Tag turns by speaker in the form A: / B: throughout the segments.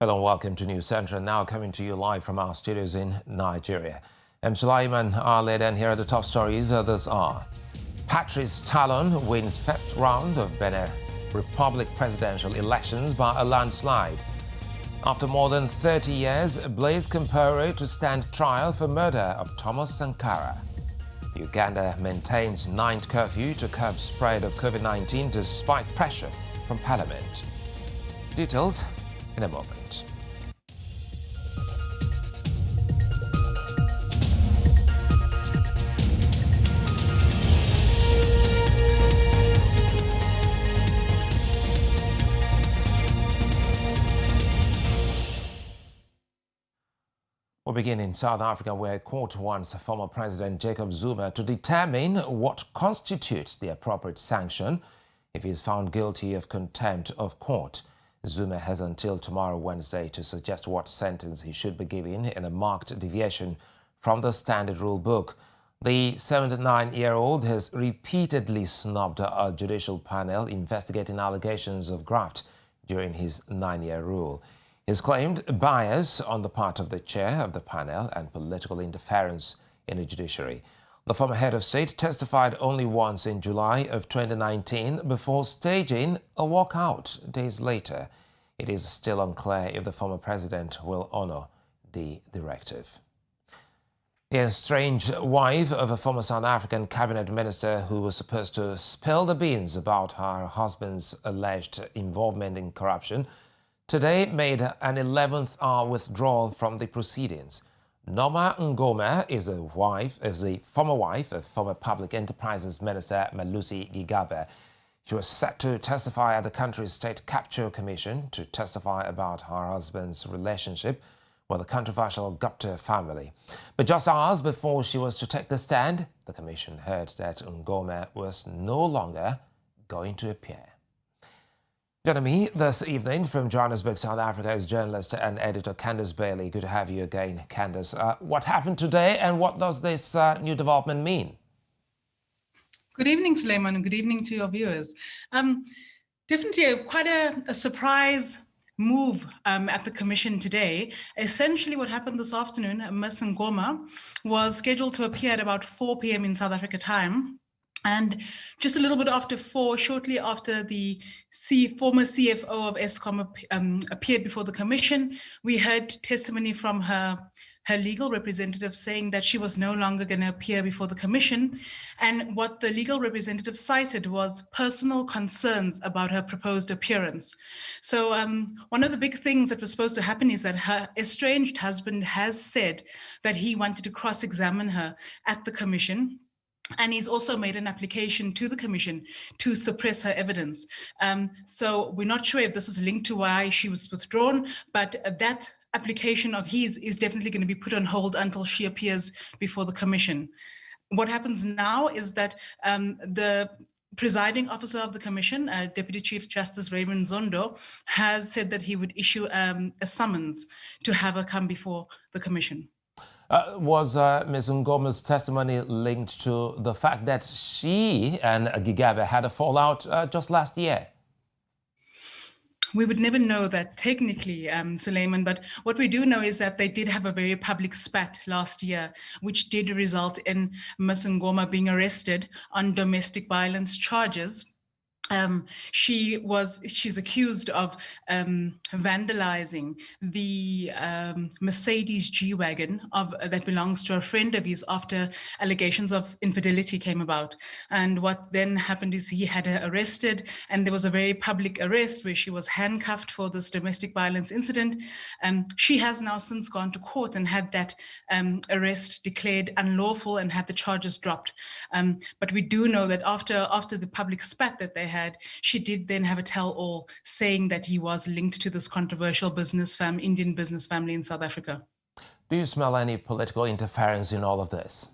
A: Hello and welcome to News Central, now coming to you live from our studios in Nigeria. I'm Sulaiman Arled, and here are the top stories. These are: Patrice Talon wins first round of Benin Republic presidential elections by a landslide. After more than 30 years, Blaise Compaore to stand trial for murder of Thomas Sankara. Uganda maintains night curfew to curb spread of COVID-19 despite pressure from Parliament. Details in a moment. We'll begin in South Africa, where a court wants former President Jacob Zuma to determine what constitutes the appropriate sanction if he is found guilty of contempt of court. Zuma has until tomorrow, Wednesday, to suggest what sentence he should be given in a marked deviation from the standard rule book. The 79-year-old has repeatedly snubbed a judicial panel investigating allegations of graft during his 9-year rule. He's claimed bias on the part of the chair of the panel and political interference in the judiciary. The former head of state testified only once in July of 2019 before staging a walkout days later. It is still unclear if the former president will honor the directive. The estranged wife of a former South African cabinet minister who was supposed to spill the beans about her husband's alleged involvement in corruption today made an 11th-hour withdrawal from the proceedings. Norma Ngoma is the former wife of former Public Enterprises Minister Malusi Gigabet. She was set to testify at the country's State Capture Commission to testify about her husband's relationship with the controversial Gupta family. But just hours before she was to take the stand, the commission heard that Ngoma was no longer going to appear. Joining me this evening from Johannesburg, South Africa, is journalist and editor Candace Bailey. Good to have you again, Candace. What happened today, and what does this new development mean?
B: Good evening, Suleiman, and good evening to your viewers. Definitely quite a surprise move at the commission today. Essentially what happened this afternoon, Ms. Ngoma was scheduled to appear at about 4 p.m. in South Africa time. And just a little bit after 4, shortly after the former CFO of Eskom appeared before the commission, we heard testimony from her legal representative saying that she was no longer going to appear before the commission. And what the legal representative cited was personal concerns about her proposed appearance. So one of the big things that was supposed to happen is that her estranged husband has said that he wanted to cross-examine her at the commission. And he's also made an application to the commission to suppress her evidence. So we're not sure if this is linked to why she was withdrawn, but that application of his is definitely going to be put on hold until she appears before the commission. What happens now is that the presiding officer of the commission, Deputy Chief Justice Raymond Zondo, has said that he would issue a summons to have her come before the commission.
A: Was Ms. Ngoma's testimony linked to the fact that she and Gigabet had a fallout just last year?
B: We would never know that technically, Suleiman, but what we do know is that they did have a very public spat last year, which did result in Ms. Ngoma being arrested on domestic violence charges. She's accused of vandalizing the Mercedes G-Wagon that belongs to a friend of his after allegations of infidelity came about. And what then happened is he had her arrested, and there was a very public arrest where she was handcuffed for this domestic violence incident. She has now since gone to court and had that arrest declared unlawful and had the charges dropped. But we do know that after the public spat that they had, she did then have a tell-all saying that he was linked to this controversial Indian business family in South Africa.
A: Do you smell any political interference in all of this?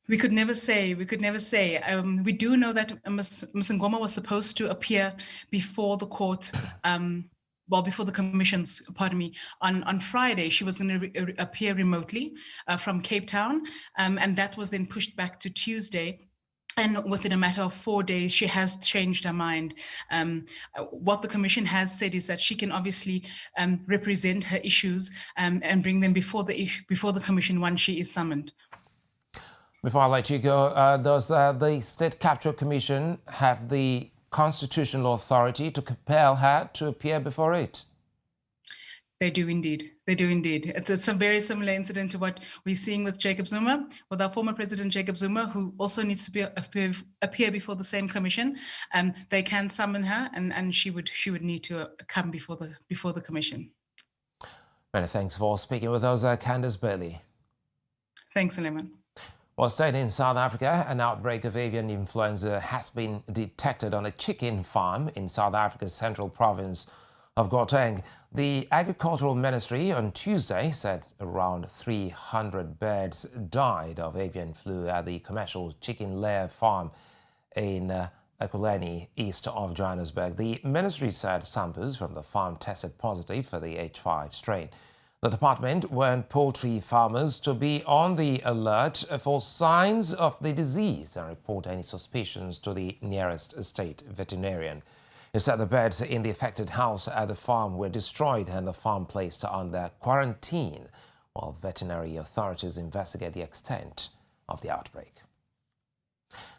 B: We could never say. We do know that Ms. Ngoma was supposed to appear before the court, before the commissions, on Friday. She was going to appear remotely from Cape Town, and that was then pushed back to Tuesday. And within a matter of 4 days, she has changed her mind. What the commission has said is that she can obviously represent her issues and bring them before the commission once she is summoned.
A: Before I let you go, does the State Capture Commission have the constitutional authority to compel her to appear before it?
B: They do indeed. They do indeed. It's a very similar incident to what we're seeing with Jacob Zuma, with our former president Jacob Zuma, who also needs to appear before the same commission. They can summon her, and she would need to come before the commission.
A: Many thanks for speaking with us, Candice Bailey.
B: Thanks, Suleiman.
A: Well, staying in South Africa, an outbreak of avian influenza has been detected on a chicken farm in South Africa's central province of Gauteng. The Agricultural Ministry on Tuesday said around 300 birds died of avian flu at the commercial chicken layer farm in Ekurhuleni, east of Johannesburg. The ministry said samples from the farm tested positive for the H5 strain. The department warned poultry farmers to be on the alert for signs of the disease and report any suspicions to the nearest state veterinarian. It said the birds in the affected house at the farm were destroyed and the farm placed under quarantine while veterinary authorities investigate the extent of the outbreak.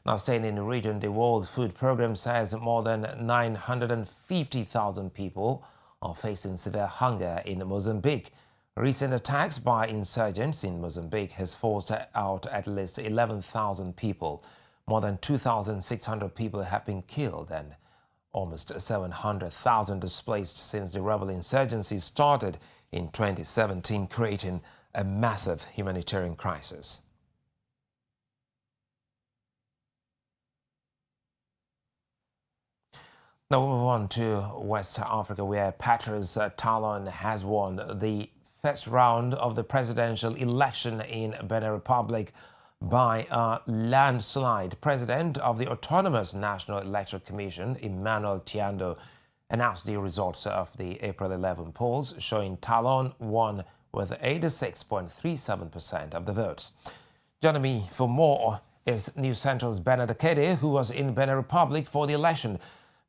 A: Now, staying in the region, the World Food Programme says more than 950,000 people are facing severe hunger in Mozambique. Recent attacks by insurgents in Mozambique has forced out at least 11,000 people. More than 2,600 people have been killed and almost 700,000 displaced since the rebel insurgency started in 2017, creating a massive humanitarian crisis. Now we move on to West Africa, where Patrice Talon has won the first round of the presidential election in Benin Republic by a landslide. President of the Autonomous National Electoral Commission, Emmanuel Tiando, announced the results of the April 11 polls, showing Talon won with 86.37% of the votes. Joining me for more is News Central's Benedict, who was in Benin Republic for the election.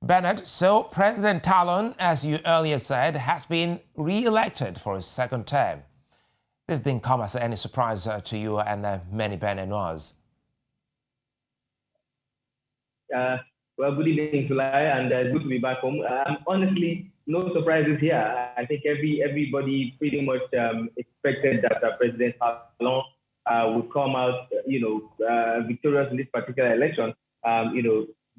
A: Bernard, so President Talon, as you earlier said, has been re-elected for his second term. This didn't come as any surprise to you and many Beninois.
C: Well, good evening, July, and good to be back home. Honestly, no surprises here. I think everybody pretty much expected that President Talon would come out, victorious in this particular election.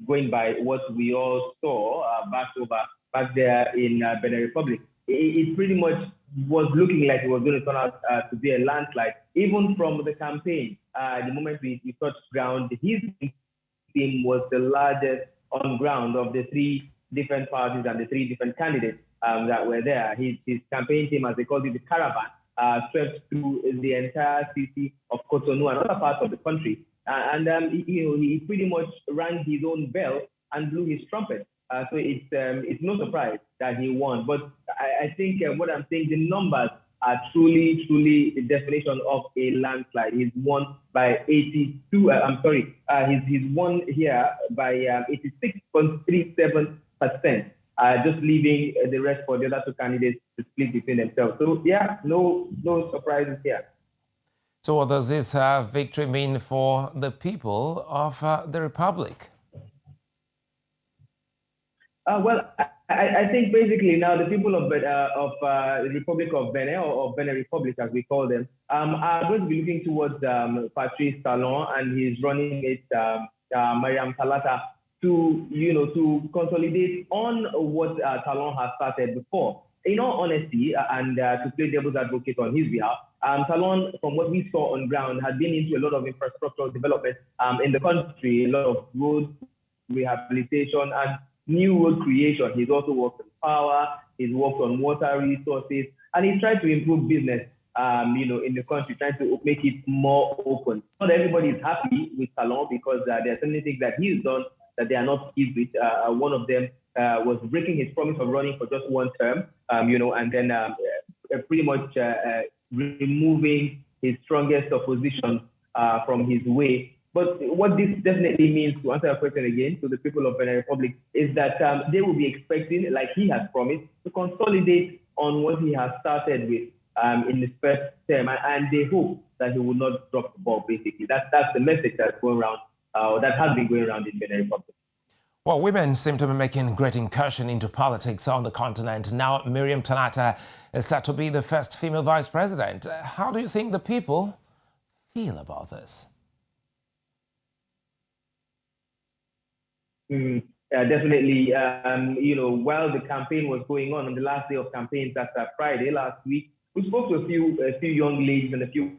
C: Going by what we all saw back there in Benin Republic. It pretty much was looking like it was going to turn out to be a landslide. Even from the campaign, the moment we touched ground, his team was the largest on ground of the three different parties and the three different candidates that were there. His campaign team, as they called it, the caravan, swept through the entire city of Cotonou and other parts of the country. He pretty much rang his own bell and blew his trumpet. So it's no surprise that he won. But I think what I'm saying, the numbers are truly the definition of a landslide. He's won by 82. He's won here by 86.37%. Just leaving the rest for the other two candidates to split between themselves. So yeah, no surprises here.
A: So what does this victory mean for the people of the Republic?
C: Well, I think basically now the people of the Republic of Benin, or Benin Republic as we call them, are going to be looking towards Patrice Talon and his running mate, Mariam Talata, to consolidate on what Talon has started before. In all honesty, and to play devil's advocate on his behalf, Talon, from what we saw on ground, had been into a lot of infrastructural development in the country, a lot of road rehabilitation and new road creation. He's also worked on power, he's worked on water resources, and he's tried to improve business, in the country, trying to make it more open. Not everybody is happy with Talon because there are certain things that he's done that they are not pleased with. One of them was breaking his promise of running for just one term, and then pretty much removing his strongest opposition from his way But what this definitely means, to answer your question again, to the people of Benin Republic, is that they will be expecting, like he has promised, to consolidate on what he has started with in his first term, and they hope that he will not drop the ball, basically. That's the message that's going around, that has been going around in Benin Republic.
A: Well, women seem to be making great incursion into politics on the continent. Now, Miriam Talata is set to be the first female vice president. How do you think the people feel about this?
C: Definitely. While the campaign was going on the last day of campaigns, that's Friday last week, we spoke to a few young ladies and a few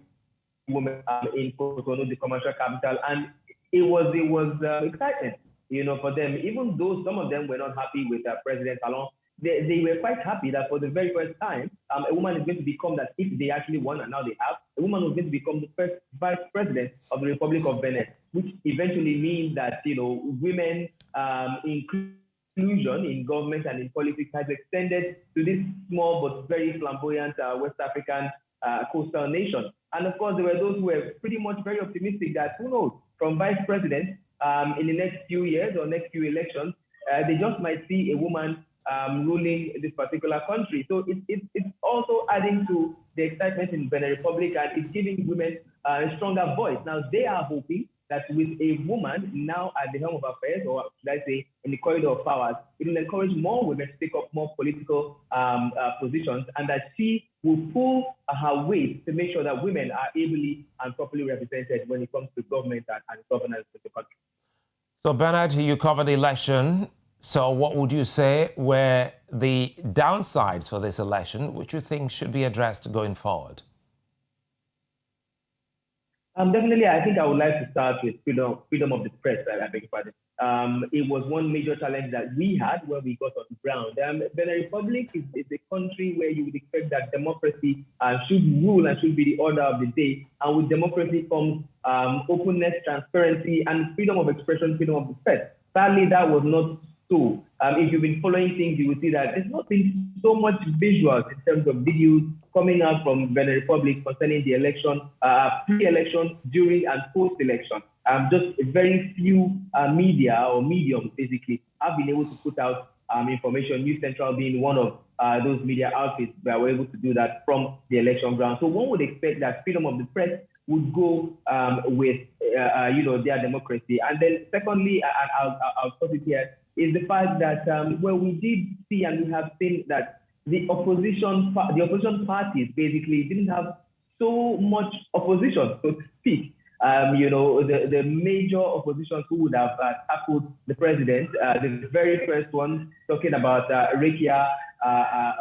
C: women in Cotonou, the commercial capital, and it was exciting, for them. Even though some of them were not happy with President Talon, they were quite happy that for the very first time, a woman is going to become that, if they actually won, and now they have, a woman was going to become the first vice president of the Republic of Benin, which eventually means that, women inclusion in government and in politics has extended to this small but very flamboyant West African coastal nation. And of course, there were those who were pretty much very optimistic that, who knows, from vice president in the next few years or next few elections, they just might see a woman ruling this particular country. So it's also adding to the excitement in Benin Republic, and it's giving women a stronger voice. Now, they are hoping that with a woman now at the helm of affairs, or should I say in the corridor of powers, it will encourage more women to take up more political positions, and that she will pull her weight to make sure that women are ably and properly represented when it comes to government and governance of the country.
A: So, Bernard, you covered the election. So what would you say were the downsides for this election, which you think should be addressed going forward?
C: Definitely, I think I would like to start with freedom of the press. I beg your pardon. It was one major challenge that we had when we got on the ground. Benin Republic is a country where you would expect that democracy should rule and should be the order of the day. And with democracy comes openness, transparency, and freedom of expression, freedom of the press. Sadly, that was not so. If you've been following things, you will see that there's not been so much visuals in terms of videos coming out from Benin Republic concerning the election, pre-election, during and post-election. Just very few media or mediums basically have been able to put out information, News Central being one of those media outfits that were able to do that from the election ground. So one would expect that freedom of the press would go with their democracy. And then secondly, I'll put it here, is the fact that we did see and we have seen that the opposition parties basically didn't have so much opposition, so to speak. The major opposition who would have tackled the president, the very first one talking about Rekia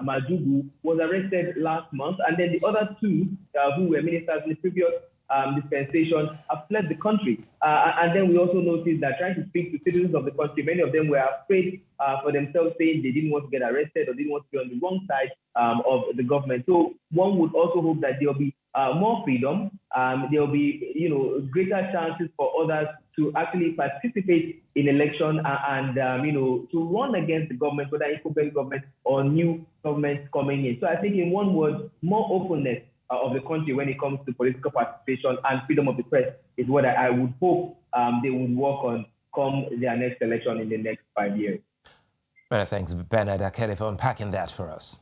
C: Majugu, was arrested last month, and then the other two who were ministers in the previous dispensation have fled the country. And then we also noticed that trying to speak to citizens of the country, many of them were afraid for themselves, saying they didn't want to get arrested or didn't want to be on the wrong side of the government. So one would also hope that there will be more freedom. There will be, greater chances for others to actually participate in election and to run against the government, whether incumbent government or new governments coming in. So I think, in one word, more openness of the country when it comes to political participation and freedom of the press is what I would hope they would work on come their next election in the next 5 years.
A: Many thanks, Benedict, for unpacking that for us.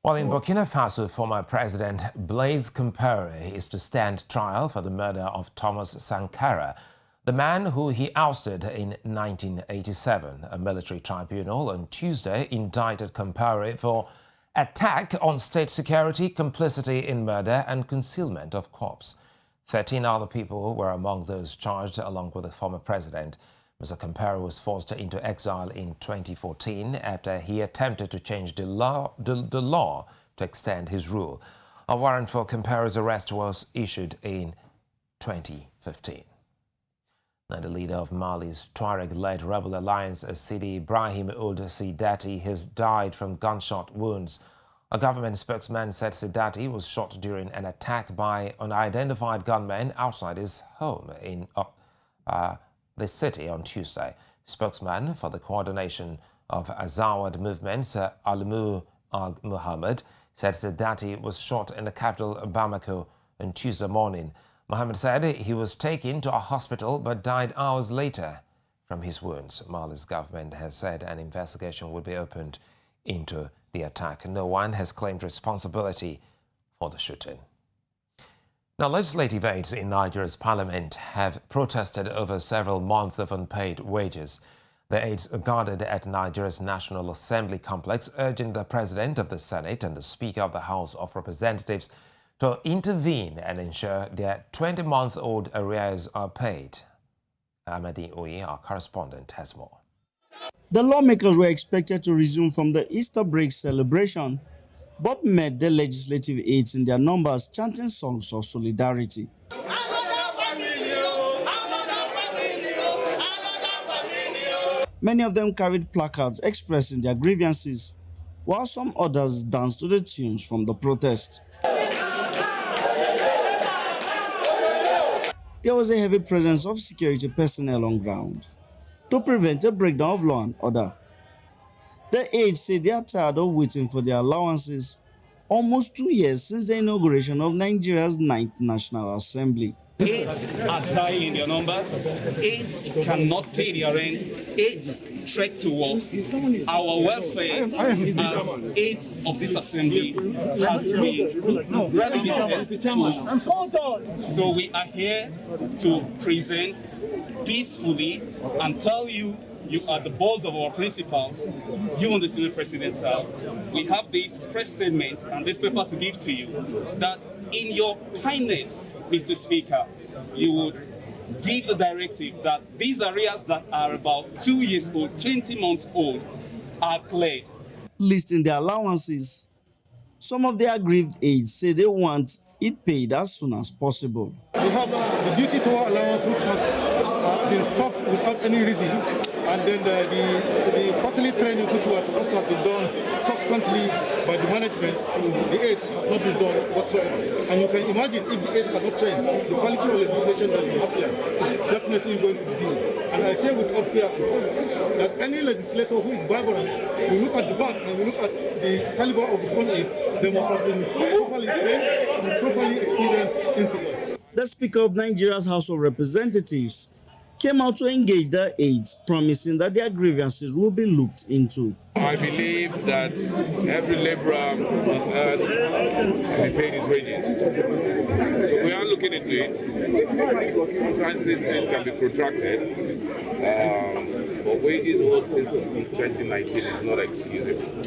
A: Well, in Burkina Faso, former President Blaise Compaore is to stand trial for the murder of Thomas Sankara, the man who he ousted in 1987. A military tribunal on Tuesday indicted Compaore for attack on state security, complicity in murder and concealment of corpse. 13 other people were among those charged, along with the former president. Mr. Compaore was forced into exile in 2014 after he attempted to change the law to extend his rule. A warrant for Compaore's arrest was issued in 2015. Now, the leader of Mali's Tuareg-led rebel alliance, Sidi Ibrahim Ould Sidati, has died from gunshot wounds. A government spokesman said Sidati was shot during an attack by unidentified gunmen outside his home in the city on Tuesday. Spokesman for the coordination of Azawad movements, Alimu Al-Muhammad, said Sidati was shot in the capital Bamako on Tuesday morning. Mohammed said he was taken to a hospital but died hours later from his wounds. Mali's government has said an investigation will be opened into the attack. No one has claimed responsibility for the shooting. Now, legislative aides in Nigeria's parliament have protested over several months of unpaid wages. The aides gathered at Nigeria's National Assembly complex, urging the President of the Senate and the Speaker of the House of Representatives to intervene and ensure their 20-month-old arrears are paid. Amadi Oye, our correspondent, has more.
D: The lawmakers were expected to resume from the Easter break celebration, but met the legislative aides in their numbers chanting songs of solidarity. Many of them carried placards expressing their grievances, while some others danced to the tunes from the protest. There was a heavy presence of security personnel on ground to prevent a breakdown of law and order. The aides say they are tired of waiting for their allowances almost 2 years since the inauguration of Nigeria's 9th National Assembly.
E: Aides are dying in their numbers. Aides cannot pay their rent. Aides trek to work. Our welfare as aides of this assembly has been relegated to. So we are here to present peacefully and tell you, you are the boss of our principals. You and the Senate President, sir. We have this press statement and this paper to give to you that in your kindness, Mr. Speaker, you would give the directive that these arrears that are about 2 years old, 20 months old, are cleared.
D: Listing their allowances, some of the aggrieved aides say they want it paid as soon as possible.
F: We have the duty to our allowance, which has been stopped without any reason. And then the quarterly training, which was supposed to have been done subsequently by the management to the aides, has not been done whatsoever. And you can imagine if the aides are not trained, the quality of legislation that we have here is definitely going to be zero. And I say with all fear that any legislator who is vibrant, we look at the back and we look at the caliber of his own aides, they must have been properly trained and properly experienced in it.
D: The Speaker of Nigeria's House of Representatives came out to engage the aides, promising that their grievances will be looked into.
G: I believe that every laborer must earn to be paid his wages. So we are looking into it. Sometimes these things can be protracted, but wages owed since 2019 is not excusable.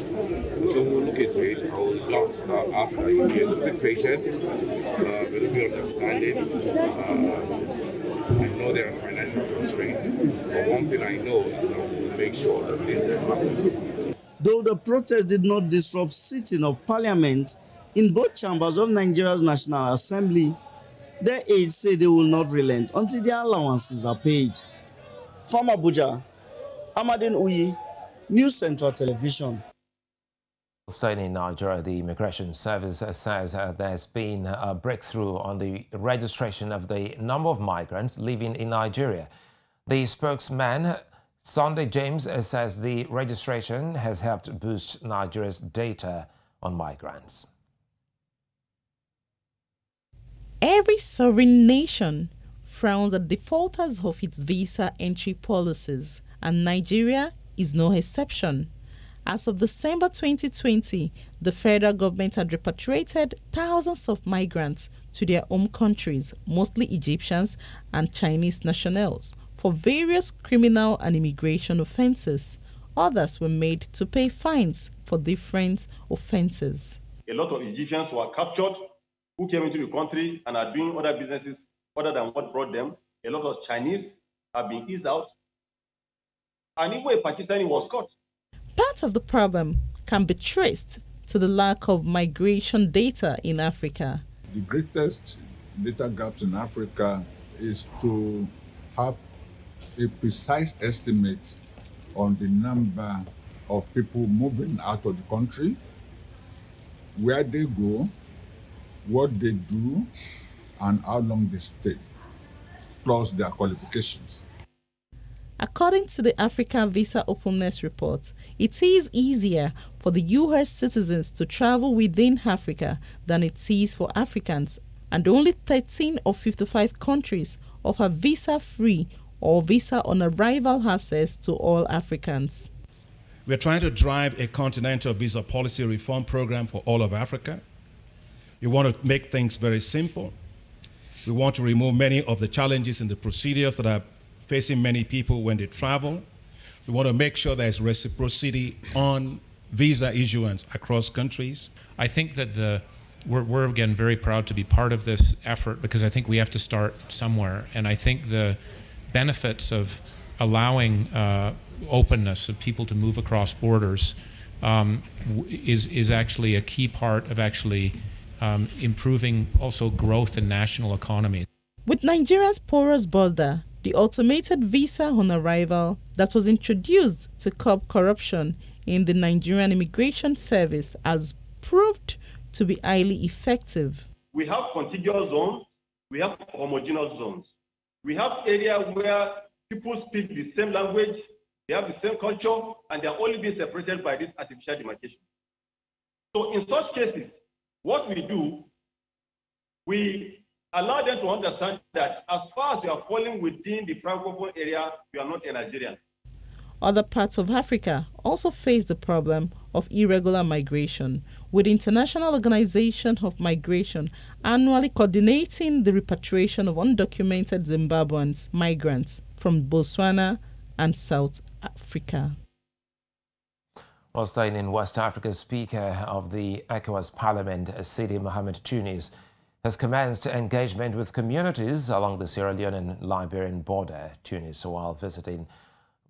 G: So we'll look into it. I will ask that you be patient, with a understanding. I know there are financial constraints, but one thing I know is that we'll make sure that this happens.
D: Though the protest did not disrupt sitting of parliament in both chambers of Nigeria's National Assembly, the aides say they will not relent until their allowances are paid. From Abuja, Amadin Uyi, News Central Television.
A: Staying in Nigeria, the Immigration Service says there's been a breakthrough on the registration of the number of migrants living in Nigeria. The spokesman, Sunday James, says the registration has helped boost Nigeria's data on migrants.
H: Every sovereign nation frowns at defaulters of its visa entry policies, and Nigeria is no exception. As of December 2020, the federal government had repatriated thousands of migrants to their home countries, mostly Egyptians and Chinese nationals, for various criminal and immigration offenses. Others were made to pay fines for different offenses.
I: A lot of Egyptians were captured who came into the country and are doing other businesses other than what brought them. A lot of Chinese have been eased out. And even a Pakistani was caught.
H: Part of the problem can be traced to the lack of migration data in Africa.
J: The greatest data gaps in Africa is to have a precise estimate on the number of people moving out of the country, where they go, what they do, and how long they stay, plus their qualifications.
H: According to the Africa Visa Openness Report, it is easier for the US citizens to travel within Africa than it is for Africans, and only 13 of 55 countries offer visa-free or visa-on-arrival access to all Africans.
K: We're trying to drive a continental visa policy reform program for all of Africa. We want to make things very simple. We want to remove many of the challenges in the procedures that are facing many people when they travel. We want to make sure there's reciprocity on visa issuance across countries.
L: I think that we're again very proud to be part of this effort, because I think we have to start somewhere. And I think the benefits of allowing openness of people to move across borders is actually a key part of actually improving also growth in national economy.
H: With Nigeria's porous border, the automated visa on arrival that was introduced to curb corruption in the Nigerian Immigration Service has proved to be highly effective.
I: We have contiguous zones, we have homogeneous zones. We have areas where people speak the same language, they have the same culture, and they are only being separated by this artificial demarcation. So in such cases, what we do, we allow them to understand that as far as you are falling within the Francophone area, you are not a Nigerian.
H: Other parts of Africa also face the problem of irregular migration, with the International Organization of Migration annually coordinating the repatriation of undocumented Zimbabwean migrants from Botswana and South Africa.
A: While staying in West Africa, Speaker of the ECOWAS Parliament, Sidi Mohammedtunis, has commenced engagement with communities along the Sierra Leone and Liberian border. Tunis, while visiting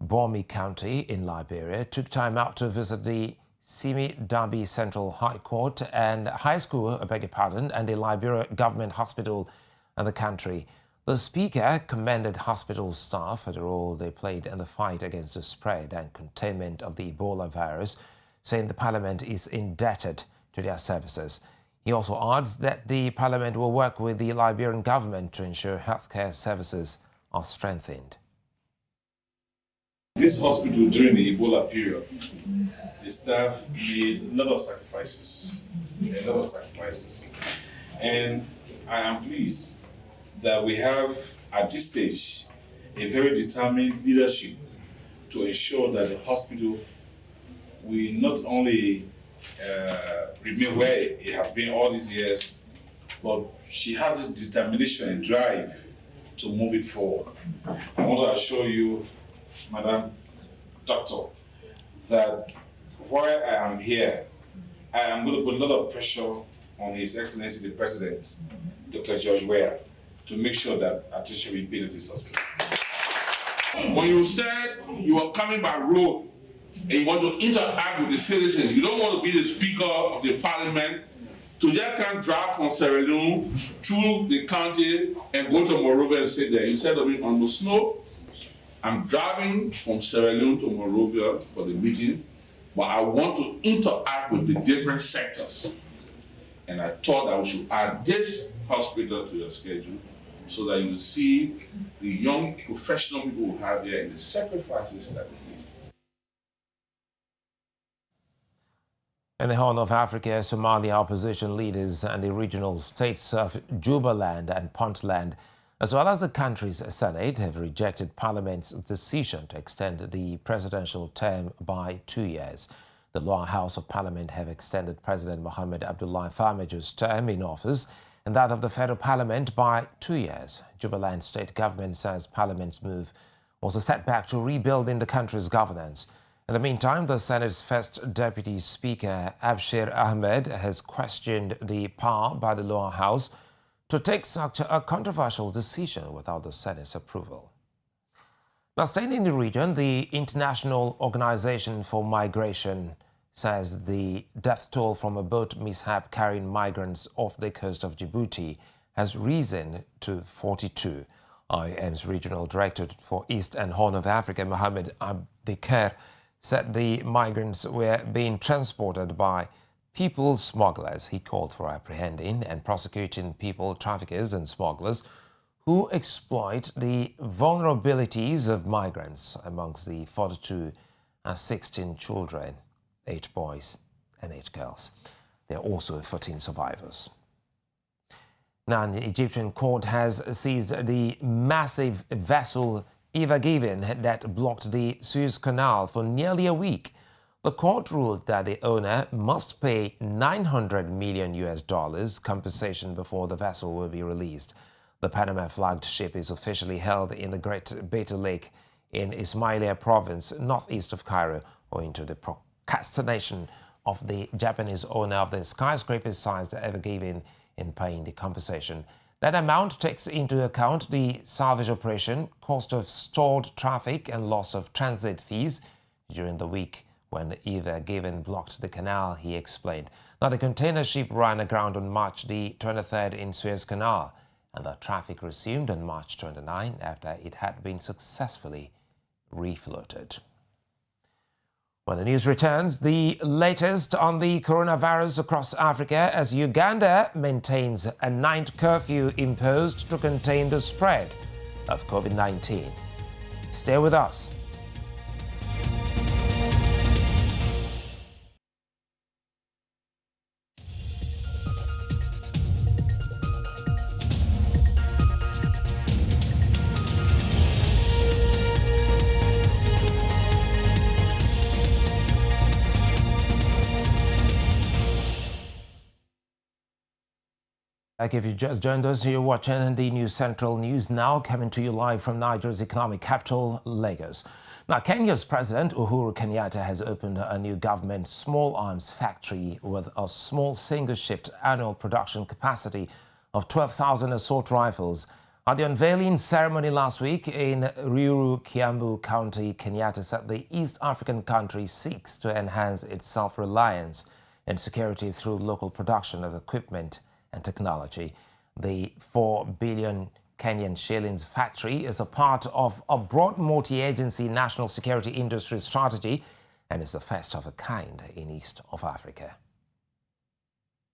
A: Bomi County in Liberia, took time out to visit the Simi Dabi Central High Court and High School, and the Liberia Government Hospital in the country. The Speaker commended hospital staff for the role they played in the fight against the spread and containment of the Ebola virus, saying the Parliament is indebted to their services. He also adds that the Parliament will work with the Liberian government to ensure healthcare services are strengthened.
M: This hospital during the Ebola period, the staff made a lot of sacrifices, And I am pleased that we have, at this stage, a very determined leadership to ensure that the hospital will not only remain where it has been all these years, but she has this determination and drive to move it forward. I want to assure you, Madam Doctor, that while I am here, I am going to put a lot of pressure on His Excellency the President, Dr. George Weah, to make sure that attention will be paid to this hospital.
G: When you said you are coming by road and you want to interact with the citizens, you don't want to be the Speaker of the Parliament, to just come drive from Sierra Leone through the county and go to Monrovia and sit there. Instead of being on the snow, I'm driving from Sierra Leone to Monrovia for the meeting, but I want to interact with the different sectors. And I thought I should add this hospital to your schedule so that you will see the young professional people who have here and the sacrifices that they make.
A: In the Horn of Africa, Somalia opposition leaders and the regional states of Jubaland and Puntland, as well as the country's Senate, have rejected Parliament's decision to extend the presidential term by 2 years. The lower house of Parliament have extended President Mohamed Abdullahi Farmajo's term in office and that of the federal parliament by 2 years. Jubaland state government says Parliament's move was a setback to rebuilding the country's governance. In the meantime, the Senate's first deputy speaker, Abshir Ahmed, has questioned the power by the lower house to take such a controversial decision without the Senate's approval. Now, staying in the region, the International Organization for Migration says the death toll from a boat mishap carrying migrants off the coast of Djibouti has risen to 42. IOM's Regional Director for East and Horn of Africa, Mohamed Abdikher, said the migrants were being transported by people smugglers. He called for apprehending and prosecuting people traffickers and smugglers who exploit the vulnerabilities of migrants. Amongst the 42 are 16 children, 8 boys and 8 girls. There are also 14 survivors. Now, an Egyptian court has seized the massive vessel Ever Given that blocked the Suez Canal for nearly a week. The court ruled that the owner must pay $900 million compensation before the vessel will be released. The Panama-flagged ship is officially held in the Great Beta Lake in Ismailia province, northeast of Cairo, owing to the procrastination of the Japanese owner of the skyscraper-sized Ever Given in paying the compensation. That amount takes into account the salvage operation, cost of stalled traffic and loss of transit fees during the week when Ever Given blocked the canal, he explained. Now, the container ship ran aground on March the 23rd in Suez Canal, and the traffic resumed on March 29 after it had been successfully refloated. When the news returns, the latest on the coronavirus across Africa as Uganda maintains a night curfew imposed to contain the spread of COVID-19. Stay with us. If you just joined us, you're watching the News Central News Now, coming to you live from Nigeria's economic capital, Lagos. Now, Kenya's President Uhuru Kenyatta has opened a new government small arms factory with a small single-shift annual production capacity of 12,000 assault rifles. At the unveiling ceremony last week in Ruiru, Kiambu County, Kenyatta said the East African country seeks to enhance its self-reliance and security through local production of equipment and technology. The 4 billion Kenyan shillings factory is a part of a broad multi-agency national security industry strategy and is the first of a kind in East of Africa.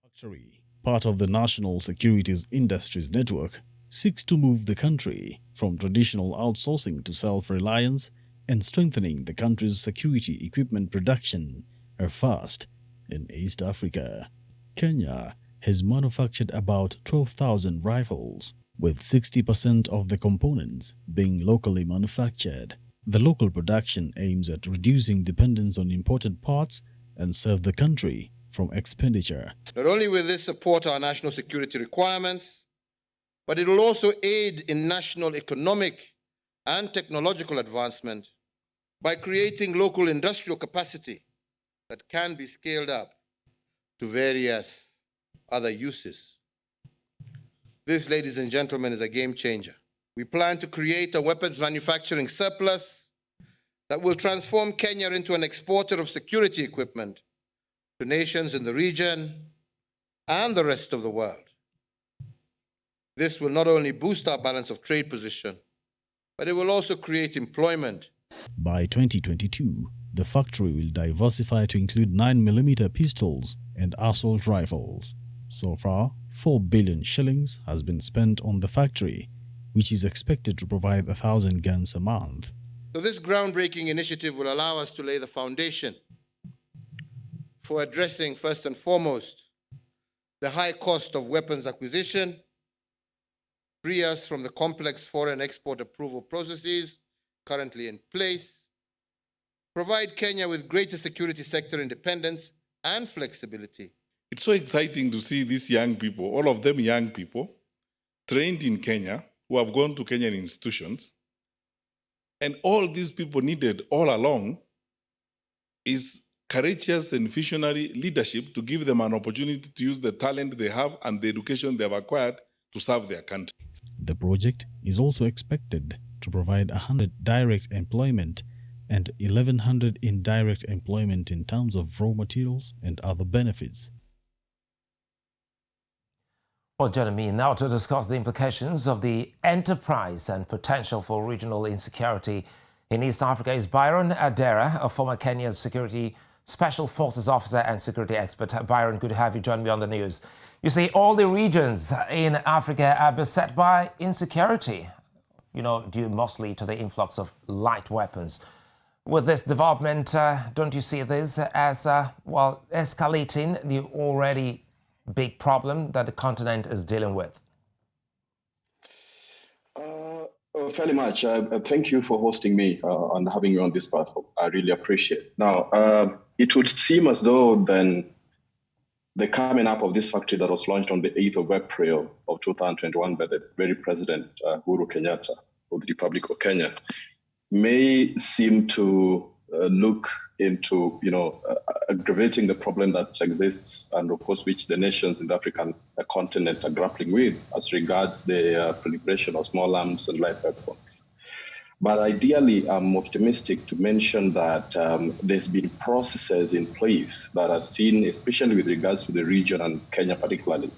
N: Factory, part of the National Securities Industries Network, seeks to move the country from traditional outsourcing to self-reliance and strengthening the country's security equipment production are first in East Africa. Kenya has manufactured about 12,000 rifles, with 60% of the components being locally manufactured. The local production aims at reducing dependence on imported parts and save the country from expenditure.
O: Not only will this support our national security requirements, but it will also aid in national economic and technological advancement by creating local industrial capacity that can be scaled up to various other uses. This, ladies and gentlemen, is a game changer. We plan to create a weapons manufacturing surplus that will transform Kenya into an exporter of security equipment to nations in the region and the rest of the world. This will not only boost our balance of trade position, but it will also create employment.
N: By 2022, the factory will diversify to include 9mm pistols and assault rifles. So far, 4 billion shillings has been spent on the factory, which is expected to provide 1,000 guns a month.
O: So this groundbreaking initiative will allow us to lay the foundation for addressing, first and foremost, the high cost of weapons acquisition, free us from the complex foreign export approval processes currently in place, provide Kenya with greater security sector independence and flexibility.
M: It's so exciting to see these young people, all of them young people, trained in Kenya, who have gone to Kenyan institutions. And all these people needed all along is courageous and visionary leadership to give them an opportunity to use the talent they have and the education they have acquired to serve their country.
N: The project is also expected to provide 100 direct employment and 1,100 indirect employment in terms of raw materials and other benefits.
A: Well, joining me now to discuss the implications of the enterprise and potential for regional insecurity in East Africa is Byron Adera, a former Kenyan Security Special Forces officer and security expert. Byron, good to have you join me on the news. You see, all the regions in Africa are beset by insecurity, due mostly to the influx of light weapons. With this development, don't you see this as, escalating the already big problem that the continent is dealing with?
P: fairly much. Thank you for hosting me and having me on this platform. I really appreciate it. Now, it would seem as though then the coming up of this factory that was launched on the 8th of April of 2021 by the very President Uhuru Kenyatta of the Republic of Kenya may seem to look into, aggravating the problem that exists and, of course, which the nations in the African continent are grappling with as regards the proliferation of small arms and light weapons. But ideally, I'm optimistic to mention that there's been processes in place that are seen, especially with regards to the region and Kenya particularly,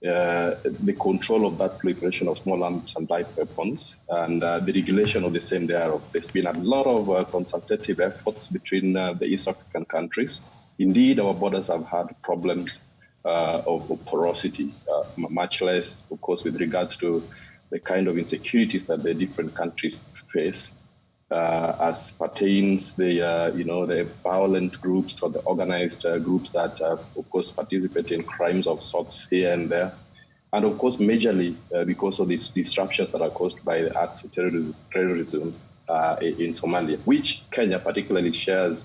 P: the control of that proliferation of small arms and light weapons and the regulation of the same thereof. There's been a lot of consultative efforts between the East African countries. Indeed, our borders have had problems of porosity, much less, of course, with regards to the kind of insecurities that the different countries face as pertains the violent groups or the organized groups that, of course, participate in crimes of sorts here and there. And, of course, majorly because of these disruptions that are caused by the acts of terrorism in Somalia, which Kenya particularly shares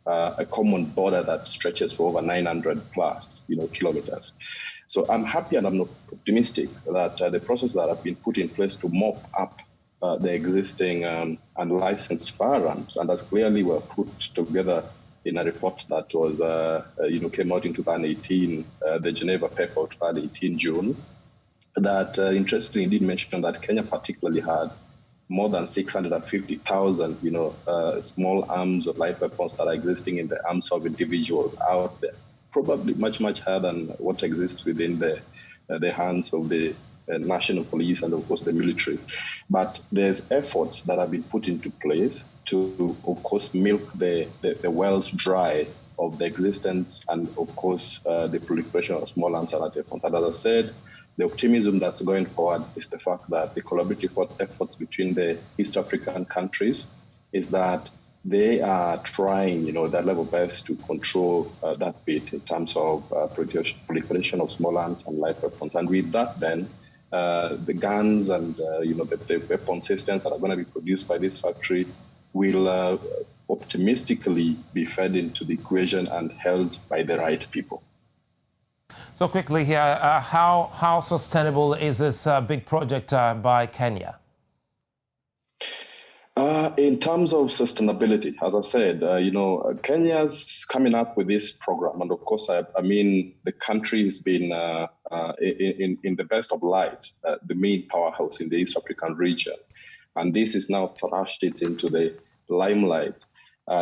P: a common border that stretches for over 900 plus, kilometers. So I'm happy and I'm optimistic that the processes that have been put in place to mop up the existing unlicensed firearms, and that clearly were put together in a report that was, came out in 2018, the Geneva paper of 2018 June, that interestingly did mention that Kenya particularly had more than 650,000, small arms or light weapons that are existing in the arms of individuals out there, probably much, much higher than what exists within the hands of the national police and, of course, the military. But there's efforts that have been put into place to, of course, milk the wells dry of the existence and, of course, the proliferation of small arms and light weapons. And as I said, the optimism that's going forward is the fact that the collaborative efforts between the East African countries is that they are trying, their level best to control that bit in terms of proliferation of small arms and light weapons. And with that, then, the guns and the weapon systems that are going to be produced by this factory will optimistically be fed into the equation and held by the right people.
A: So quickly here, how sustainable is this big project by Kenya?
P: In terms of sustainability, as I said, Kenya's coming up with this program. And of course, I mean, the country has been in the best of light, the main powerhouse in the East African region. And this is now thrust it into the limelight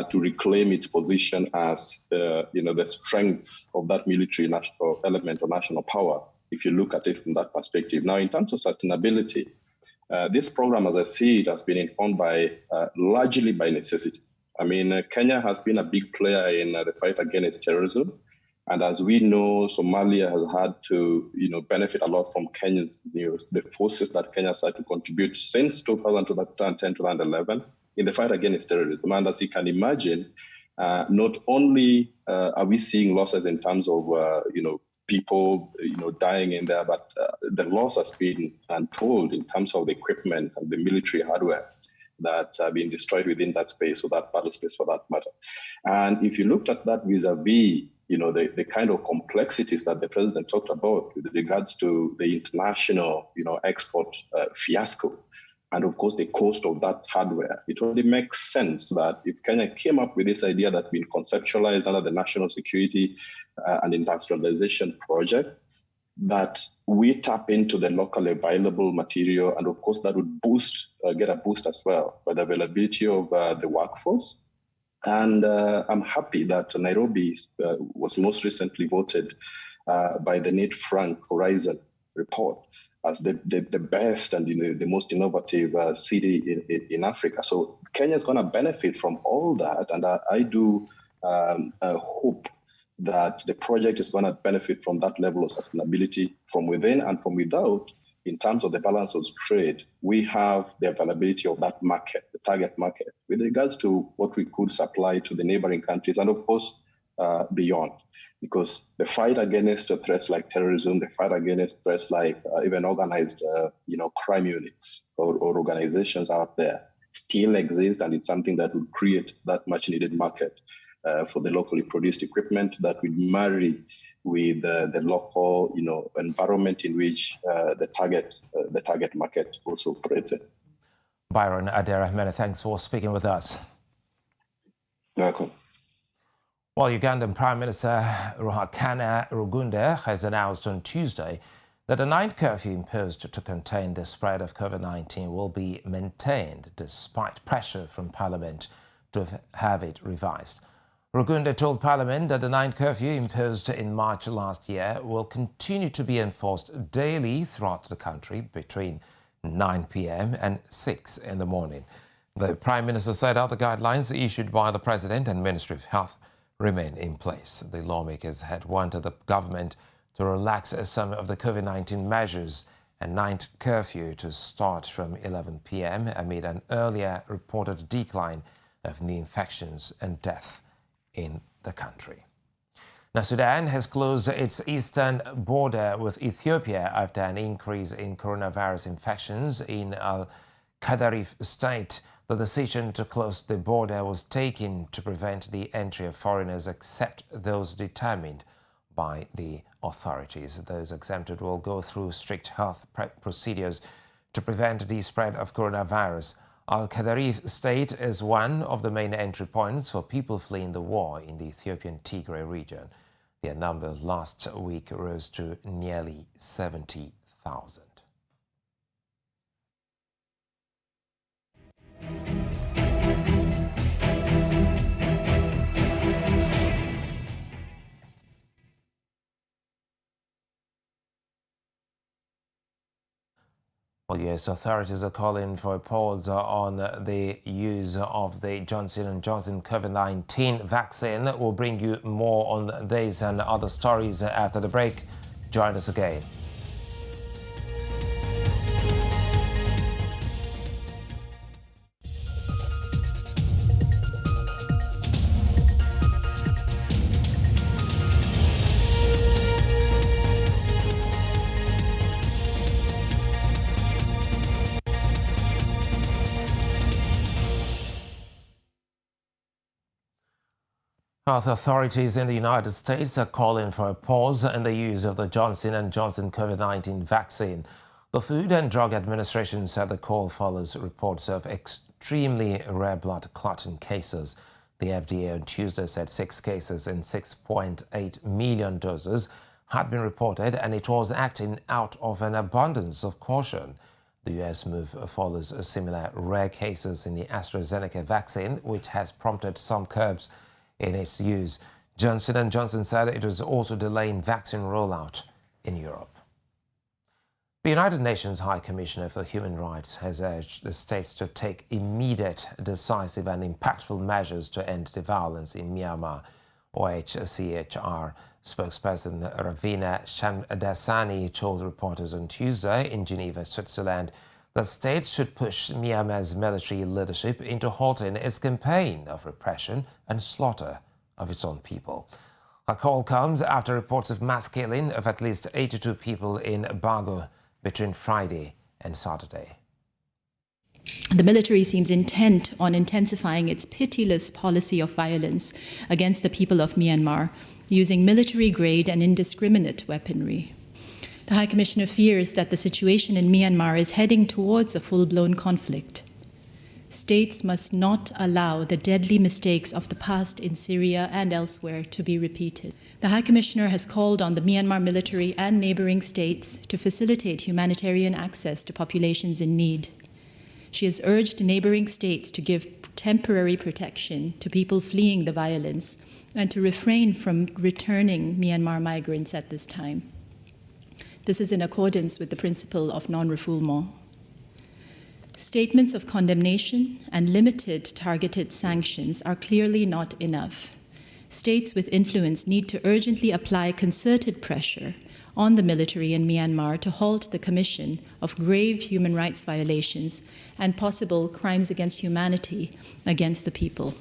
P: to reclaim its position as, the strength of that military national element or national power, if you look at it from that perspective. Now, in terms of sustainability, this program, as I see it, has been informed by largely by necessity. I mean, Kenya has been a big player in the fight against terrorism. And as we know, Somalia has had to, benefit a lot from Kenya's the forces that Kenya started to contribute since 2010, 2011 in the fight against terrorism. And as you can imagine, not only are we seeing losses in terms of, people, dying in there, but the loss has been untold in terms of the equipment and the military hardware that's been destroyed within that space, or that battle space for that matter. And if you looked at that vis-a-vis, the kind of complexities that the president talked about with regards to the international, export fiasco, and of course the cost of that hardware, it only makes sense that if Kenya came up with this idea that's been conceptualized under the National Security and Industrialization Project, that we tap into the locally available material, and of course that would get a boost as well by the availability of the workforce. And I'm happy that Nairobi was most recently voted by the Nate Frank Horizon report as the best and the most innovative city in Africa. So Kenya is going to benefit from all that, and I do hope that the project is going to benefit from that level of sustainability from within and from without. In terms of the balance of trade, we have the availability of that market, the target market, with regards to what we could supply to the neighboring countries, and of course, beyond. Because the fight against threats like terrorism, the fight against threats like even organized, crime units or organizations out there still exist, and it's something that would create that much needed market for the locally produced equipment that would marry with the local, environment in which the target market also operates in.
A: Byron Adera, many thanks for speaking with us.
P: You're welcome.
A: Well, Ugandan Prime Minister Ruhakana Rugunda has announced on Tuesday that a night curfew imposed to contain the spread of COVID-19 will be maintained despite pressure from Parliament to have it revised. Rugunda told Parliament that the night curfew imposed in March last year will continue to be enforced daily throughout the country between 9 p.m. and 6 in the morning. The Prime Minister said other guidelines issued by the President and Ministry of Health remain in place. The lawmakers had wanted the government to relax some of the COVID-19 measures and night curfew to start from 11 p.m. amid an earlier reported decline of new infections and death in the country. Now, Sudan has closed its eastern border with Ethiopia after an increase in coronavirus infections in Al-Qadarif state. The decision to close the border was taken to prevent the entry of foreigners except those determined by the authorities. Those exempted will go through strict health procedures to prevent the spread of coronavirus. Al-Qadarif state is one of the main entry points for people fleeing the war in the Ethiopian Tigray region. Their number last week rose to nearly 70,000. Well, U.S. authorities are calling for a pause on the use of the Johnson & Johnson COVID-19 vaccine. We'll bring you more on this and other stories after the break. Join us again. Health authorities in the United States are calling for a pause in the use of the Johnson & Johnson COVID-19 vaccine. The Food and Drug Administration said the call follows reports of extremely rare blood clotting cases. The FDA on Tuesday said 6 cases in 6.8 million doses had been reported, and it was acting out of an abundance of caution. The U.S. move follows similar rare cases in the AstraZeneca vaccine, which has prompted some curbs in its use. Johnson & Johnson said it was also delaying vaccine rollout in Europe. The United Nations High Commissioner for Human Rights has urged the states to take immediate, decisive and impactful measures to end the violence in Myanmar. OHCHR spokesperson Ravina Shamdasani told reporters on Tuesday in Geneva, Switzerland, that states should push Myanmar's military leadership into halting its campaign of repression and slaughter of its own people. A call comes after reports of mass killing of at least 82 people in Bago between Friday and Saturday.
Q: The military seems intent on intensifying its pitiless policy of violence against the people of Myanmar, using military-grade and indiscriminate weaponry. The High Commissioner fears that the situation in Myanmar is heading towards a full-blown conflict. States must not allow the deadly mistakes of the past in Syria and elsewhere to be repeated. The High Commissioner has called on the Myanmar military and neighboring states to facilitate humanitarian access to populations in need. She has urged neighboring states to give temporary protection to people fleeing the violence and to refrain from returning Myanmar migrants at this time. This is in accordance with the principle of non-refoulement. Statements of condemnation and limited targeted sanctions are clearly not enough. States with influence need to urgently apply concerted pressure on the military in Myanmar to halt the commission of grave human rights violations and possible crimes against humanity against the people.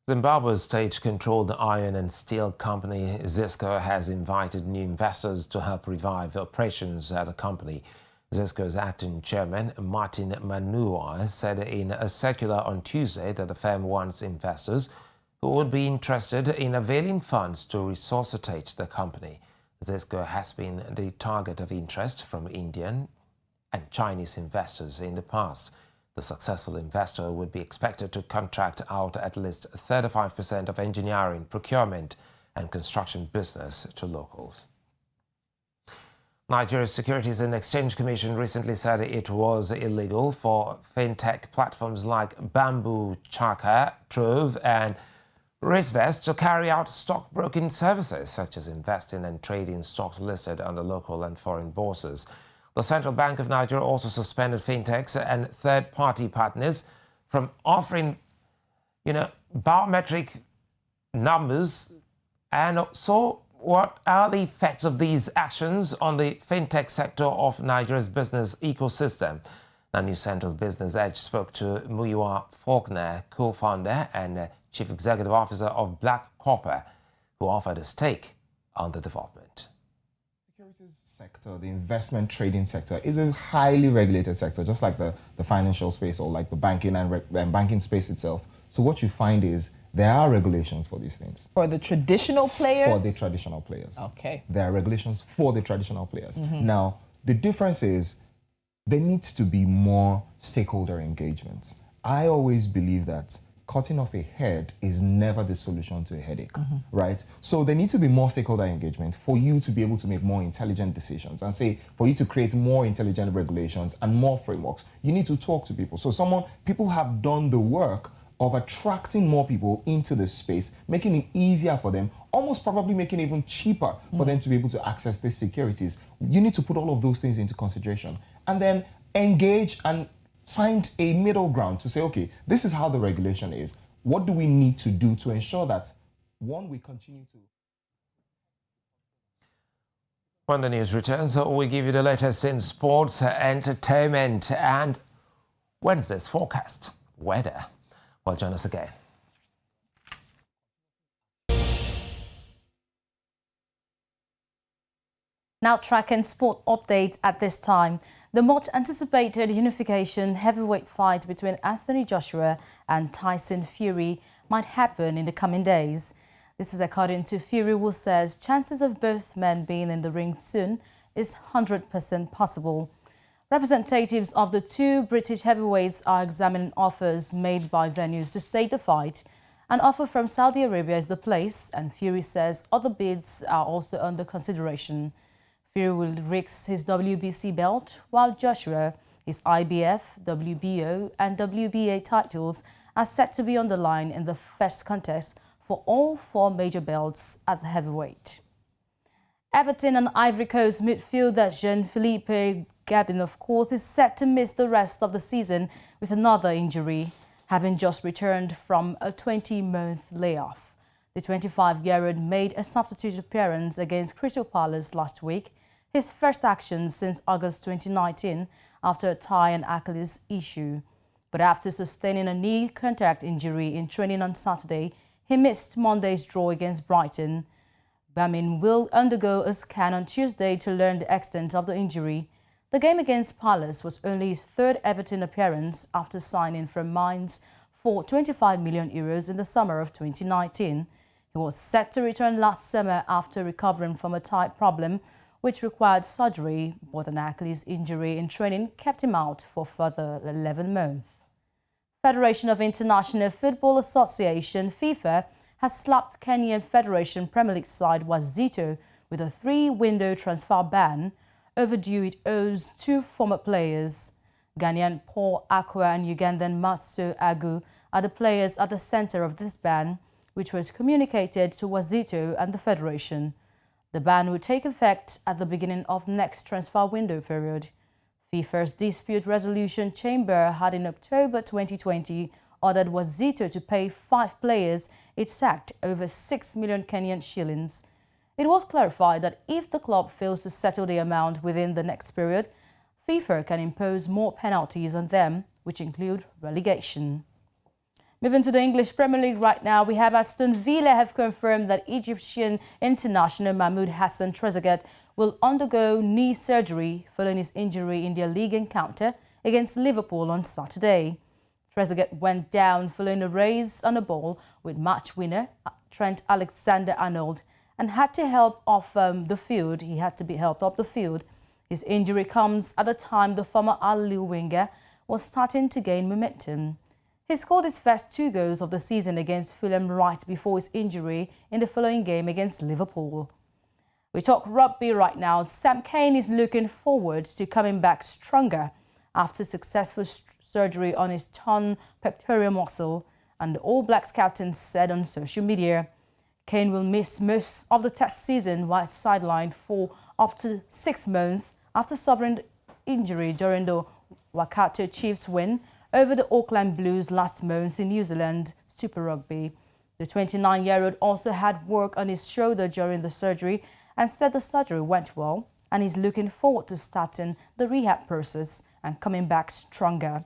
A: Zimbabwe state-controlled iron and steel company ZISCO has invited new investors to help revive operations at the company. ZISCO's acting chairman, Martin Manua, said in a circular on Tuesday that the firm wants investors who would be interested in availing funds to resuscitate the company. ZISCO has been the target of interest from Indian and Chinese investors in the past. The successful investor would be expected to contract out at least 35% of engineering, procurement and construction business to locals. Nigeria's Securities and Exchange Commission recently said it was illegal for fintech platforms like Bamboo, Chaka, Trove and Racevest to carry out stockbroking services such as investing and trading stocks listed on the local and foreign bourses. The Central Bank of Nigeria also suspended fintechs and third-party partners from offering, biometric numbers. And so what are the effects of these actions on the fintech sector of Nigeria's business ecosystem? The New Central Business Edge spoke to Muyiwa Faulkner, co-founder and chief executive officer of Blaise Compaore, who offered his take on the development.
R: Sector, the investment trading sector, is a highly regulated sector, just like the financial space or like the banking and banking space itself. So what you find is there are regulations for these things.
S: For the traditional players?
R: For the traditional players.
S: Okay.
R: There are regulations for the traditional players.
S: Mm-hmm.
R: Now, the difference is there needs to be more stakeholder engagement. I always believe that cutting off a head is never the solution to a headache, right? So there needs to be more stakeholder engagement for you to be able to make more intelligent decisions and say, for you to create more intelligent regulations and more frameworks, you need to talk to people. So people have done the work of attracting more people into the space, making it easier for them, almost probably making it even cheaper for them to be able to access these securities. You need to put all of those things into consideration and then engage and find a middle ground to say, okay, this is how the regulation is. What do we need to do to ensure that, one, we continue to...
A: When the news returns, we give you the latest in sports, entertainment and Wednesday's forecast, weather. Well, join us again.
T: Now tracking sport updates at this time. The much anticipated unification heavyweight fight between Anthony Joshua and Tyson Fury might happen in the coming days. This is according to Fury, who says chances of both men being in the ring soon is 100% possible. Representatives of the two British heavyweights are examining offers made by venues to stage the fight. An offer from Saudi Arabia is the place, and Fury says other bids are also under consideration. Fury will risk his WBC belt, while Joshua, his IBF, WBO and WBA titles are set to be on the line in the first contest for all four major belts at the heavyweight. Everton and Ivory Coast midfielder Jean-Philippe Gabin, of course, is set to miss the rest of the season with another injury, having just returned from a 20-month layoff. The 25-year-old made a substitute appearance against Crystal Palace last week, his first action since August 2019 after a thigh and Achilles issue. But after sustaining a knee contact injury in training on Saturday, he missed Monday's draw against Brighton. Bamin will undergo a scan on Tuesday to learn the extent of the injury. The game against Palace was only his third Everton appearance after signing from Mainz for €25 million in the summer of 2019. He was set to return last summer after recovering from a thigh problem, which required surgery, but an Achilles injury in training kept him out for further 11 months. Federation of International Football Association, FIFA, has slapped Kenyan Federation Premier League side Wazito with a 3-window transfer ban. Overdue it owes two former players. Ghanaian Paul Akwa and Ugandan Matsu Agu are the players at the center of this ban, which was communicated to Wazito and the Federation. The ban will take effect at the beginning of next transfer window period. FIFA's dispute resolution chamber had in October 2020 ordered Wazito to pay 5 players it sacked over 6 million Kenyan shillings. It was clarified that if the club fails to settle the amount within the next period, FIFA can impose more penalties on them, which include relegation. Moving to the English Premier League right now, we have Aston Villa have confirmed that Egyptian international Mahmoud Hassan Trezeguet will undergo knee surgery following his injury in their league encounter against Liverpool on Saturday. Trezeguet went down following a race on a ball with match winner Trent Alexander-Arnold and had to help off the field. He had to be helped off the field. His injury comes at a time the former Al-Ahly winger was starting to gain momentum. He scored his first 2 goals of the season against Fulham right before his injury in the following game against Liverpool. We talk rugby right now. Sam Cane is looking forward to coming back stronger after successful surgery on his torn pectoral muscle, and the All Blacks captain said on social media. Cane will miss most of the Test season while sidelined for up to 6 months after suffering injury during the Waikato Chiefs win over the Auckland Blues last month in New Zealand Super Rugby. The 29-year-old also had work on his shoulder during the surgery and said the surgery went well and is looking forward to starting the rehab process and coming back stronger.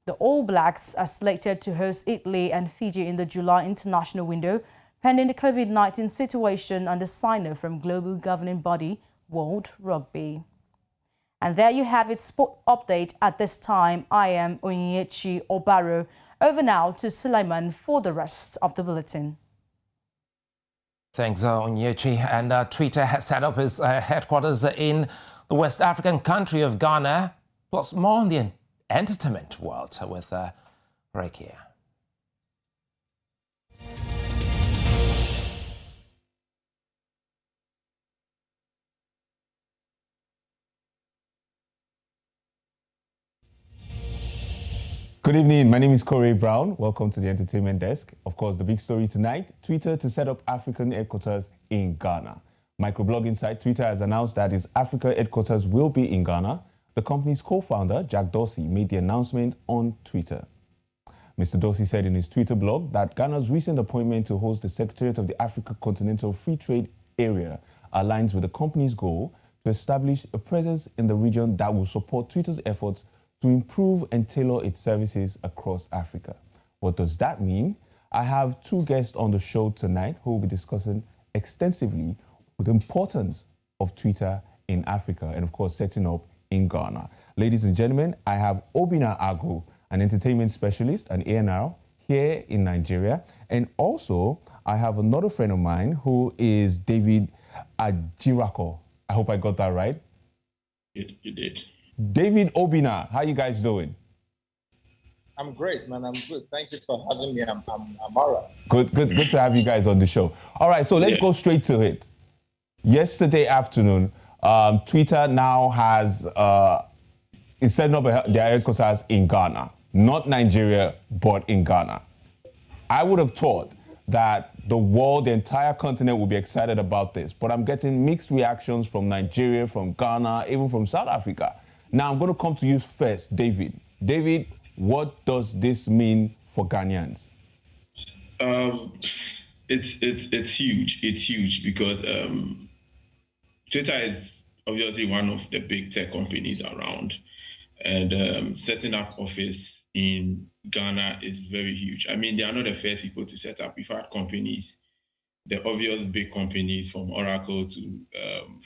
T: The All Blacks are slated to host Italy and Fiji in the July international window, pending the COVID-19 situation and the sign-off from global governing body World Rugby. And there you have it, sport update at this time. I am Onyechi Obaro. Over now to Suleiman for the rest of the bulletin.
A: Thanks, Onyechi. And Twitter has set up its headquarters in the West African country of Ghana. Plus, more on the entertainment world with Rekia.
S: Good evening, my name is Corey Brown. Welcome to the Entertainment Desk. Of course, the big story tonight, Twitter to set up African headquarters in Ghana. Microblogging site Twitter has announced that its Africa headquarters will be in Ghana. The company's co-founder, Jack Dorsey, made the announcement on Twitter. Mr. Dorsey said in his Twitter blog that Ghana's recent appointment to host the Secretariat of the Africa Continental Free Trade Area aligns with the company's goal to establish a presence in the region that will support Twitter's efforts to improve and tailor its services across Africa. What does that mean? I have 2 guests on the show tonight who will be discussing extensively the importance of Twitter in Africa and, of course, setting up in Ghana. Ladies and gentlemen, I have Obinna Agu, an entertainment specialist, an A&R here in Nigeria. And also, I have another friend of mine who is David Ajirako. I hope I got that right.
U: You did.
S: David, Obinna, how you guys doing?
U: I'm great, man. I'm good. Thank you for having me. I'm all right.
S: Good to have you guys on the show. All right, so let's go straight to it. Yesterday afternoon, Twitter now has is setting up their headquarters in Ghana, not Nigeria, but in Ghana. I would have thought that the world, the entire continent, would be excited about this, but I'm getting mixed reactions from Nigeria, from Ghana, even from South Africa. Now, I'm going to come to you first, David. David, what does this mean for Ghanaians?
U: It's huge. It's huge because Twitter is obviously one of the big tech companies around, and setting up office in Ghana is very huge. I mean, they are not the first people to set up. We've had companies, the obvious big companies from Oracle to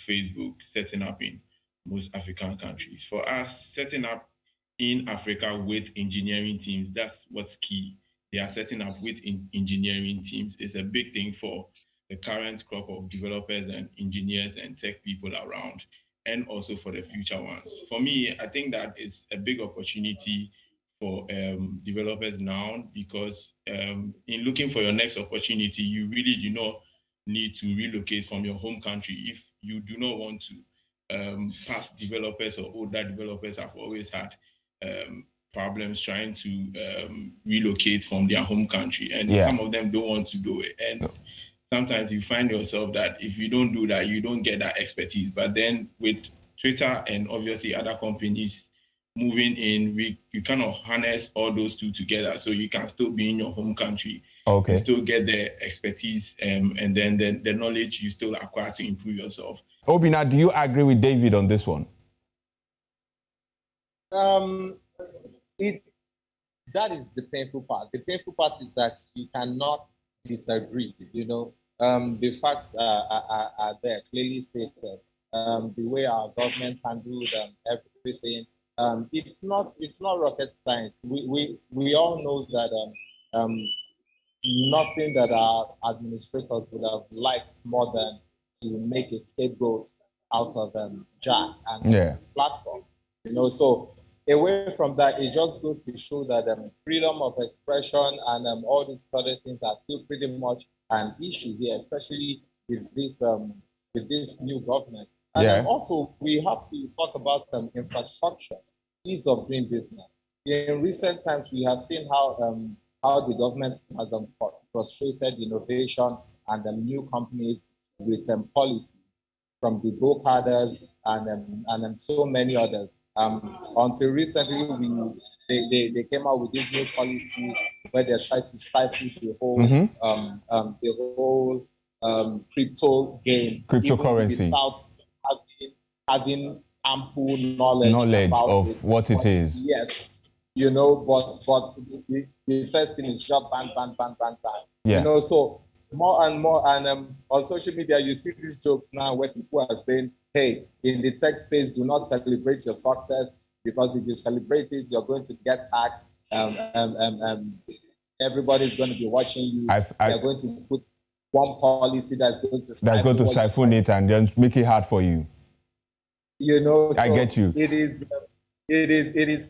U: Facebook, setting up in most African countries. For us, setting up in Africa with engineering teams, that's what's key. They are setting up with engineering teams. It's a big thing for the current crop of developers and engineers and tech people around, and also for the future ones. For me, I think that it's a big opportunity for developers now, because in looking for your next opportunity, you really do not need to relocate from your home country if you do not want to. Past developers or older developers have always had problems trying to relocate from their home country, and some of them don't want to do it. And sometimes you find yourself that if you don't do that, you don't get that expertise. But then with Twitter and obviously other companies moving in, you kind of harness all those two together, so you can still be in your home country, and still get the expertise and then the knowledge you still acquire to improve yourself.
S: Obinna, do you agree with David on this one?
B: that is the painful part. The painful part is that you cannot disagree. The facts are there, clearly stated. The way our government handled everything. It's not rocket science. We all know that nothing that our administrators would have liked more than to make a scapegoat out of Jack and his platform. So away from that, it just goes to show that freedom of expression and all these other things are still pretty much an issue here, especially with this new government. And also, we have to talk about infrastructure, ease of doing business. In recent times, we have seen how the government has frustrated innovation and new companies with policies from the go-carders and so many others. Until recently, they came out with this new policy where they tried to stifle the whole crypto game,
S: cryptocurrency,
B: without having ample knowledge about
S: of what it is.
B: Yes, but the first thing is just ban.
S: Yeah.
B: So more and more, and on social media, you see these jokes now where people are saying, hey, in the tech space, do not celebrate your success, because if you celebrate it, you're going to get hacked. Everybody's going to be watching you. They're going to put one policy that's going to
S: siphon it and then make it hard for you.
B: So
S: I get you.
B: It is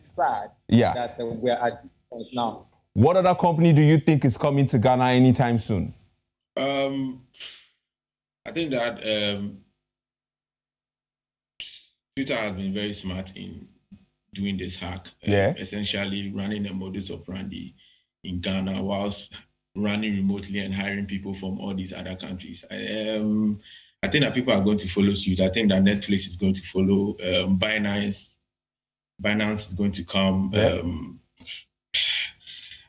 B: sad that we're at this point now.
S: What other company do you think is coming to Ghana anytime soon?
U: I think that Twitter has been very smart in doing this hack, essentially running a modus operandi in Ghana whilst running remotely and hiring people from all these other countries. I think that people are going to follow suit. I think that Netflix is going to follow. Binance is going to come.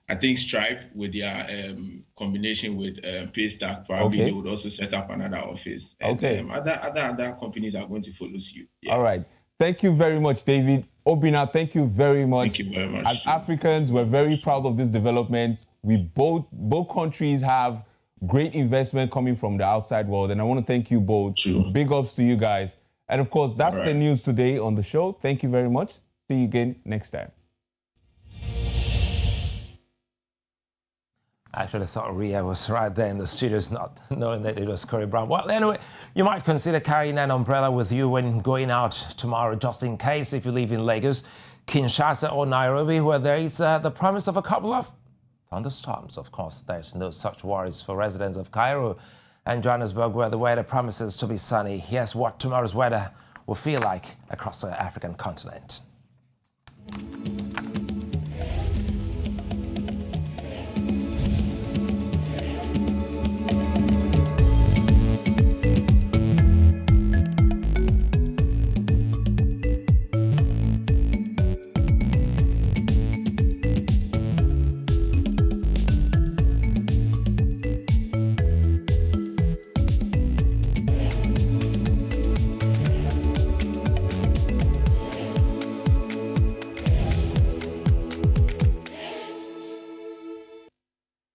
U: I think Stripe, with their combination with Paystack, probably they would also set up another office. And, other companies are going to follow suit.
S: All right. Thank you very much, David. Obina, thank you very much.
U: Thank you very much.
S: As Africans, we're very proud of this development. We both countries have great investment coming from the outside world, and I want to thank you both. Big ups to you guys. And of course, that's the news today on the show. Thank you very much. See you again next time.
A: I actually thought Ria was right there in the studios, not knowing that it was Corey Brown. Well, anyway, you might consider carrying an umbrella with you when going out tomorrow, just in case if you live in Lagos, Kinshasa or Nairobi, where there is the promise of a couple of thunderstorms. Of course, there's no such worries for residents of Cairo and Johannesburg, where the weather promises to be sunny. Here's what tomorrow's weather will feel like across the African continent.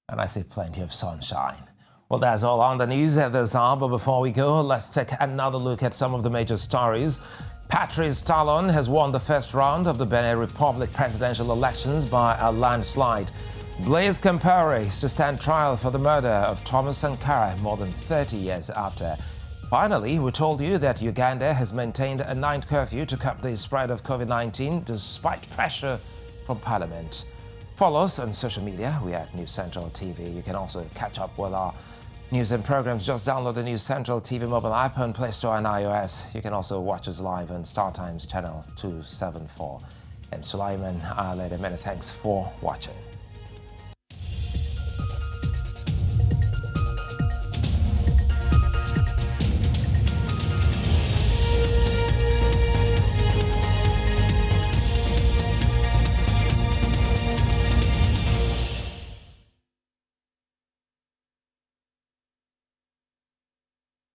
A: And I see plenty of sunshine. Well, that's all on the news at this hour, but before we go, let's take another look at some of the major stories. Patrice Talon has won the first round of the Benin Republic presidential elections by a landslide. Blaise Compaore is to stand trial for the murder of Thomas Sankara more than 30 years after. Finally, we told you that Uganda has maintained a night curfew to curb the spread of COVID-19 despite pressure from Parliament. Follow us on social media. We are at News Central TV. You can also catch up with our news and programs. Just download the News Central TV mobile app on Play Store and iOS. You can also watch us live on StarTimes channel 274. And Sulaiman, many thanks for watching.